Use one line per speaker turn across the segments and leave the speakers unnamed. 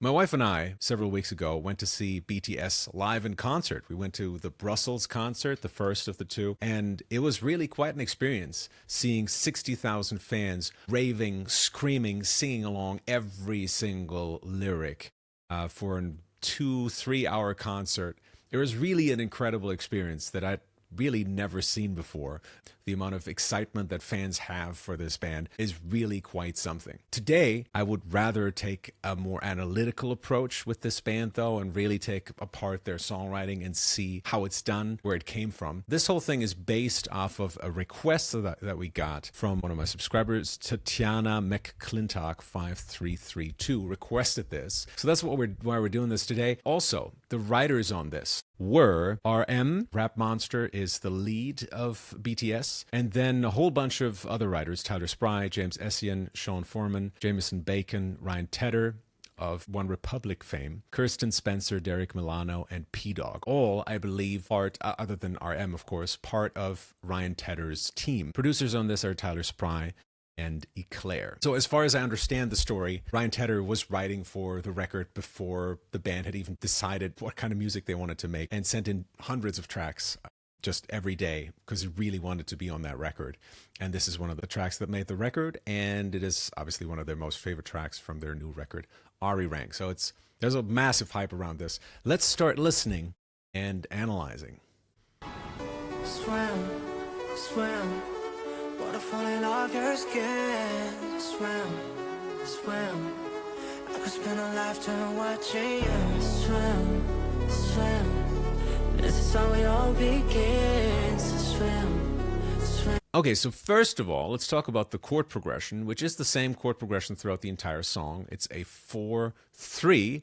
My wife and I, several weeks ago, went to see BTS live in concert. We went to the Brussels concert, the first of the two, and it was really quite an experience seeing 60,000 fans raving, screaming, singing along every single lyric for a 2-3 hour concert. It was really an incredible experience that I'd really never seen before. The amount of excitement that fans have for this band is really quite something. Today, I would rather take a more analytical approach with this band though, and really take apart their songwriting and see how it's done, where it came from. This whole thing is based off of a request that we got from one of my subscribers, Tatiana McClintock 5332 requested this. So that's why we're doing this today. Also, the writers on this were RM, Rap Monster is the lead of BTS, and then a whole bunch of other writers, Tyler Spry, James Essien, Sean Foreman, Jameson Bacon, Ryan Tedder of One Republic fame, Kirsten Spencer, Derek Milano, and P-Dog. All, I believe, part, other than RM, of course, part of Ryan Tedder's team. Producers on this are Tyler Spry and Eclair. So as far as I understand the story, Ryan Tedder was writing for the record before the band had even decided what kind of music they wanted to make, and sent in hundreds of tracks just every day because he really wanted to be on that record. And this is one of the tracks that made the record, and it is obviously one of their most favorite tracks from their new record, Ari Rank. So there's a massive hype around this. Let's start listening and analyzing.
Swim, swim, waterfall in off your skin. Swim, swim, I could spend a lifetime watching you. Swim, swim, this is how it all begins. Swim, swim.
Okay, so first of all, let's talk about the chord progression, which is the same chord progression throughout the entire song. It's a 4-3.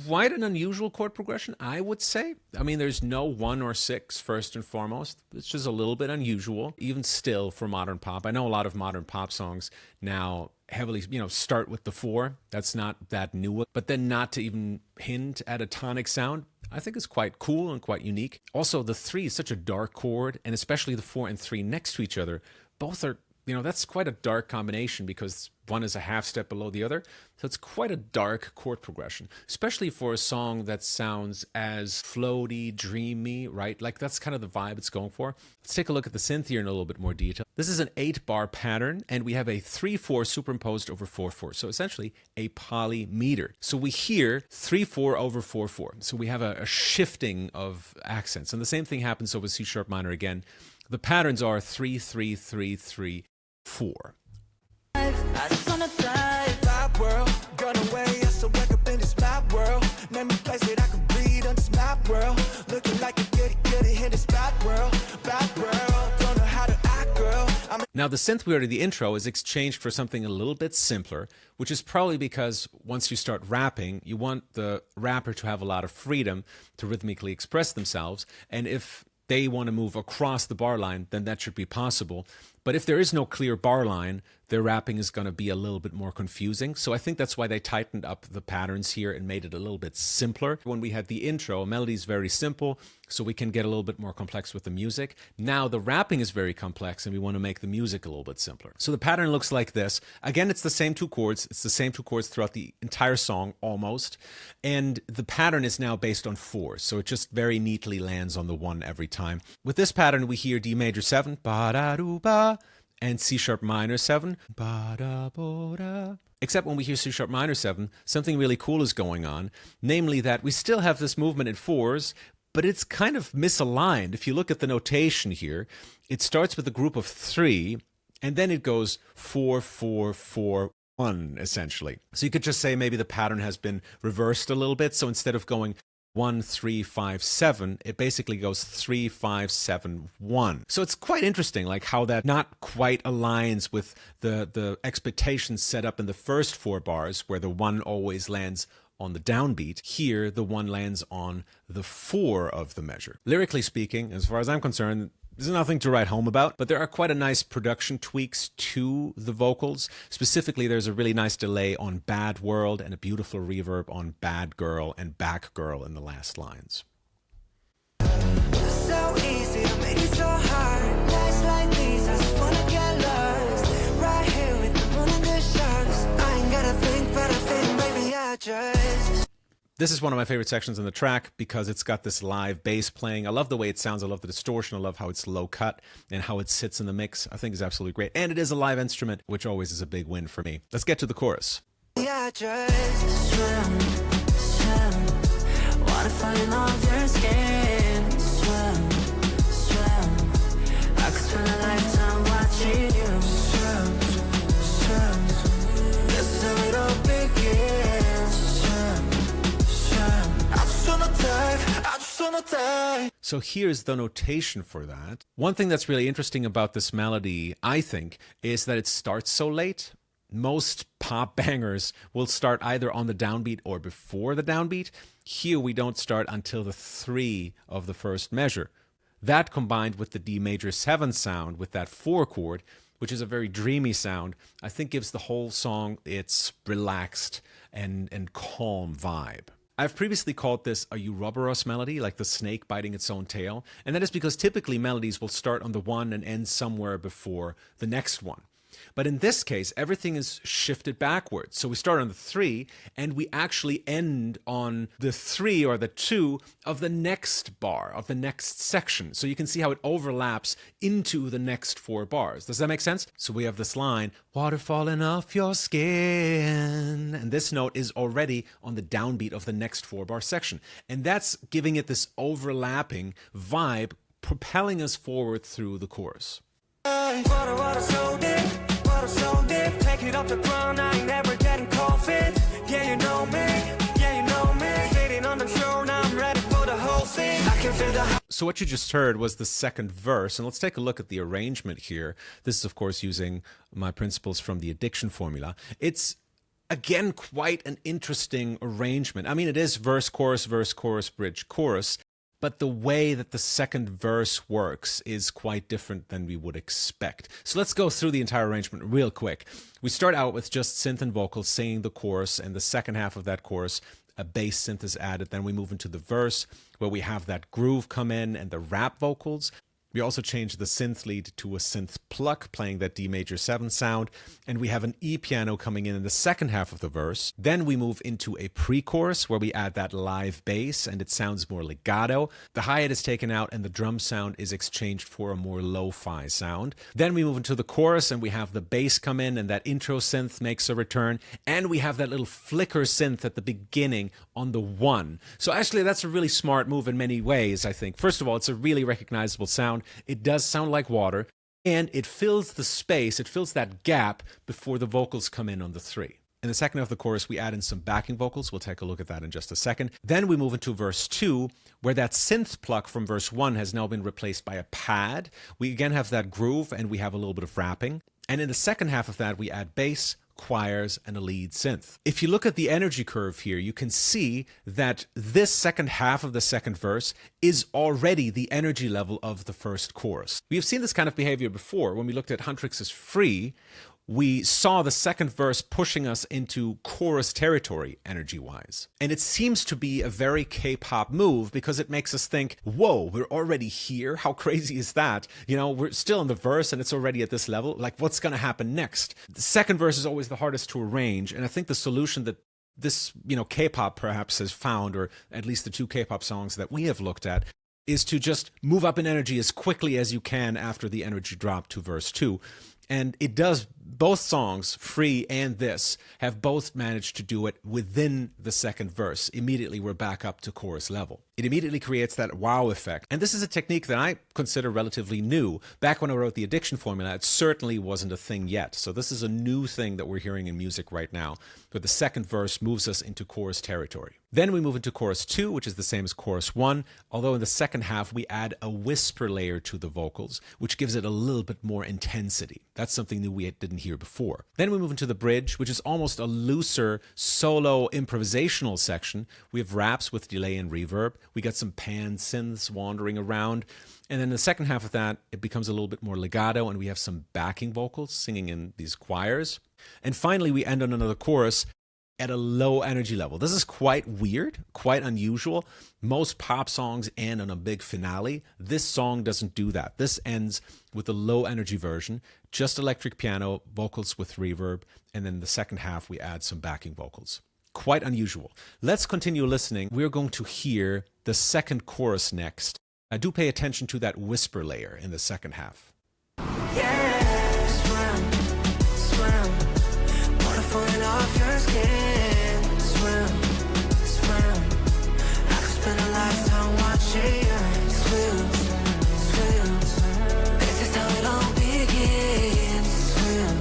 Quite an unusual chord progression, I would say. I mean, there's no 1 or 6, first and foremost. It's just a little bit unusual, even still for modern pop. I know a lot of modern pop songs now heavily, start with the 4. That's not that new. But then not to even hint at a tonic sound, I think is quite cool and quite unique. Also, the 3 is such a dark chord, and especially the 4 and 3 next to each other, both are, that's quite a dark combination because one is a half step below the other. So it's quite a dark chord progression, especially for a song that sounds as floaty, dreamy, right? Like that's kind of the vibe it's going for. Let's take a look at the synth here in a little bit more detail. This is an 8-bar pattern, and we have a 3-4 superimposed over 4-4. So essentially a polymeter. So we hear 3-4 over 4-4. So we have a shifting of accents. And the same thing happens over C sharp minor again. The patterns are 3-3-3-3-4.
I just wanna dive, vibe world, gone away, I still wake up in this map world. Name a place that I can breathe on this map world. Looking like a goody hit this bad world, don't know how to act, girl.
Now the synth we heard in the intro is exchanged for something a little bit simpler, which is probably because once you start rapping, you want the rapper to have a lot of freedom to rhythmically express themselves, and if they want to move across the bar line, then that should be possible. But if there is no clear bar line, their rapping is going to be a little bit more confusing. So I think that's why they tightened up the patterns here and made it a little bit simpler. When we had the intro, melody is very simple, so we can get a little bit more complex with the music. Now the rapping is very complex, and we want to make the music a little bit simpler. So the pattern looks like this. Again, it's the same 2 chords. It's the same 2 chords throughout the entire song, almost. And the pattern is now based on 4, so it just very neatly lands on the 1 every time. With this pattern, we hear D major 7, ba-da-doo-ba, and C sharp minor 7, ba-da-bo-da. Except when we hear C sharp minor 7, something really cool is going on, namely that we still have this movement in 4s, but it's kind of misaligned. If you look at the notation here, it starts with a group of 3, and then it goes 4-4-4-1, essentially. So you could just say maybe the pattern has been reversed a little bit, so instead of going 1-3-5-7, it basically goes 3-5-7-1. So it's quite interesting, like how that not quite aligns with the expectations set up in the first 4 bars, where the 1 always lands on the downbeat. Here, the 1 lands on the 4 of the measure. Lyrically speaking, as far as I'm concerned, there's nothing to write home about, but there are quite a nice production tweaks to the vocals. Specifically, there's a really nice delay on Bad World and a beautiful reverb on Bad Girl and Back Girl in the last lines.
So easy to make it so hard. Nights like these, I just wanna get lost. Right here with the moon and the stars. I ain't gotta think, but I think, baby, I just just
This is one of my favorite sections in the track because it's got this live bass playing. I love the way it sounds. I love the distortion. I love how it's low cut and how it sits in the mix. I think it's absolutely great. And it is a live instrument, which always is a big win for me. Let's get to the chorus.
I just swim, wanna fall in love your skin. Swim, I could spend a lifetime watching you. Swim, this is how it all begins. I just wanna dive.
So here's the notation for that. One thing that's really interesting about this melody, I think, is that it starts so late. Most pop bangers will start either on the downbeat or before the downbeat. Here we don't start until the 3 of the first measure. That combined with the D major 7 sound with that 4 chord, which is a very dreamy sound, I think gives the whole song its relaxed and calm vibe. I've previously called this a Ouroboros melody, like the snake biting its own tail, and that is because typically melodies will start on the 1 and end somewhere before the next one. But in this case, everything is shifted backwards. So we start on the 3, and we actually end on the 3 or the 2 of the next bar, of the next section. So you can see how it overlaps into the next 4 bars. Does that make sense? So we have this line, water falling off your skin. And this note is already on the downbeat of the next 4-bar section. And that's giving it this overlapping vibe, propelling us forward through the chorus.
Water so deep, take it off the ground, I ain't never getting cold feet. Yeah, you know me, sitting on the shore, now I'm ready for the whole thing. I can feel the...
So what you just heard was the second verse, and let's take a look at the arrangement here. This is, of course, using my principles from the addiction formula. It's, again, quite an interesting arrangement. I mean, it is verse, chorus, bridge, chorus. But the way that the second verse works is quite different than we would expect. So let's go through the entire arrangement real quick. We start out with just synth and vocals singing the chorus, and the second half of that chorus, a bass synth is added. Then we move into the verse where we have that groove come in and the rap vocals. We also change the synth lead to a synth pluck, playing that D major 7 sound, and we have an E piano coming in the second half of the verse. Then we move into a pre-chorus where we add that live bass, and it sounds more legato. The hi-hat is taken out, and the drum sound is exchanged for a more lo-fi sound. Then we move into the chorus, and we have the bass come in, and that intro synth makes a return, and we have that little flicker synth at the beginning on the 1. So actually, that's a really smart move in many ways, I think. First of all, it's a really recognizable sound. It does sound like water, and it fills the space, it fills that gap before the vocals come in on the 3. In the second half of the chorus, we add in some backing vocals. We'll take a look at that in just a second. Then we move into verse 2, where that synth pluck from verse 1 has now been replaced by a pad. We again have that groove, and we have a little bit of rapping. And in the second half of that, we add bass, choirs, and a lead synth. If you look at the energy curve here, you can see that this second half of the second verse is already the energy level of the first chorus. We have seen this kind of behavior before. When we looked at Huntrix's Free, we saw the second verse pushing us into chorus territory energy-wise. And it seems to be a very K-pop move because it makes us think, whoa, we're already here? How crazy is that? You know, we're still in the verse and it's already at this level. Like, what's going to happen next? The second verse is always the hardest to arrange. And I think the solution that this, K-pop perhaps has found, or at least the 2 K-pop songs that we have looked at, is to just move up in energy as quickly as you can after the energy drop to verse 2. And it does, both songs, Free and this, have both managed to do it within the second verse. Immediately, we're back up to chorus level. It immediately creates that wow effect. And this is a technique that I consider relatively new. Back when I wrote the addiction formula, it certainly wasn't a thing yet. So this is a new thing that we're hearing in music right now, where the second verse moves us into chorus territory. Then we move into chorus 2, which is the same as chorus 1, although in the second half we add a whisper layer to the vocals, which gives it a little bit more intensity. That's something that we didn't hear before. Then we move into the bridge, which is almost a looser solo improvisational section. We have raps with delay and reverb. We got some pan synths wandering around. And then the second half of that, it becomes a little bit more legato, and we have some backing vocals singing in these choirs. And finally, we end on another chorus at a low energy level. This is quite weird, quite unusual. Most pop songs end on a big finale. This song doesn't do that. This ends with a low energy version, just electric piano, vocals with reverb, and then the second half we add some backing vocals. quite unusual. Let's continue listening. We're going to hear the second chorus next. Do pay attention to that whisper layer in the second half.
Yeah, swim, swim, water falling off your skin. Swim, swim, I could spend a lifetime watching you swim, swim, swim. This is how it all begins. Swim,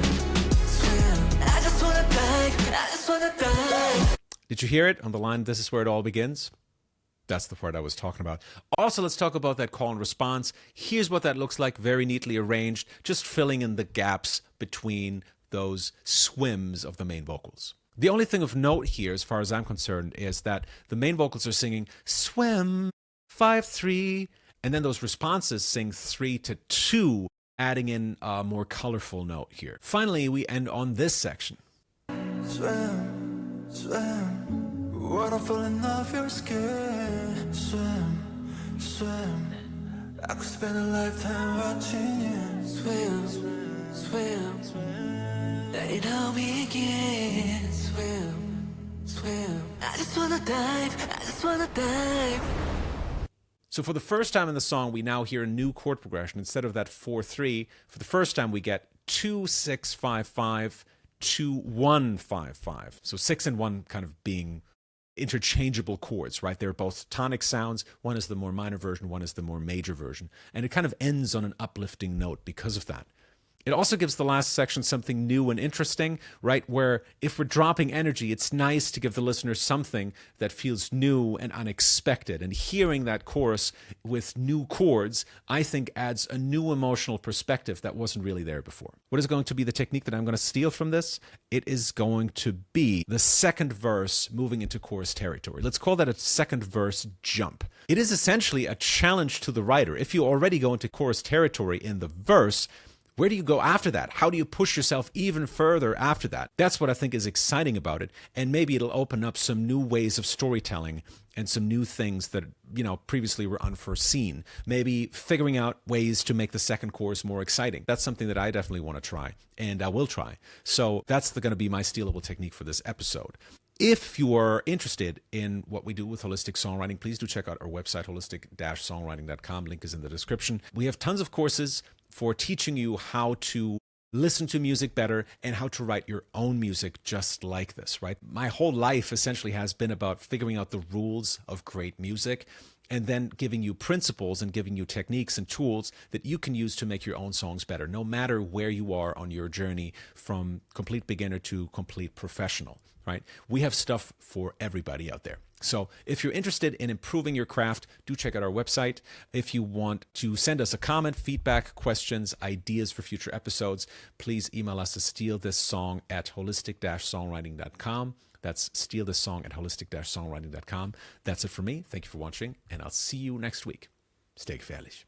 swim, I just wanna dive, I just wanna dive.
Did you hear it on the line, "This is where it all begins"? That's the part I was talking about. Also, let's talk about that call and response. Here's what that looks like, very neatly arranged, just filling in the gaps between those swims of the main vocals. The only thing of note here, as far as I'm concerned, is that the main vocals are singing swim, 5-3, and then those responses sing 3-2, adding in a more colorful note here. Finally, we end on this section.
Swim, swim, water falling off your skin. Swim, swim, I could spend a lifetime watching you swim, swim, swim. Let it all begin. Swim, swim, I just wanna dive, I just wanna dive.
So for the first time in the song, we now hear a new chord progression. Instead of that 4-3, for the first time we get 2-6-5-5, 2-1-5-5. So 6 and 1 kind of being interchangeable chords, right? They're both tonic sounds. One is the more minor version, one is the more major version. And it kind of ends on an uplifting note because of that. It also gives the last section something new and interesting, right? Where if we're dropping energy, it's nice to give the listener something that feels new and unexpected. And hearing that chorus with new chords, I think adds a new emotional perspective that wasn't really there before. What is going to be the technique that I'm going to steal from this? It is going to be the second verse moving into chorus territory. Let's call that a second verse jump. It is essentially a challenge to the writer. If you already go into chorus territory in the verse, where do you go after that? How do you push yourself even further after that? That's what I think is exciting about it. And maybe it'll open up some new ways of storytelling and some new things that, previously were unforeseen. Maybe figuring out ways to make the second chorus more exciting. That's something that I definitely want to try, and I will try. So that's going to be my stealable technique for this episode. If you are interested in what we do with holistic songwriting, please do check out our website, holistic-songwriting.com. Link is in the description. We have tons of courses for teaching you how to listen to music better and how to write your own music just like this, right? My whole life essentially has been about figuring out the rules of great music and then giving you principles and giving you techniques and tools that you can use to make your own songs better, no matter where you are on your journey from complete beginner to complete professional, right? We have stuff for everybody out there. So if you're interested in improving your craft, do check out our website. If you want to send us a comment, feedback, questions, ideas for future episodes, please email us to stealthissong@holistic-songwriting.com. That's stealthissong@holistic-songwriting.com. That's it for me. Thank you for watching, and I'll see you next week. Stay gefährlich.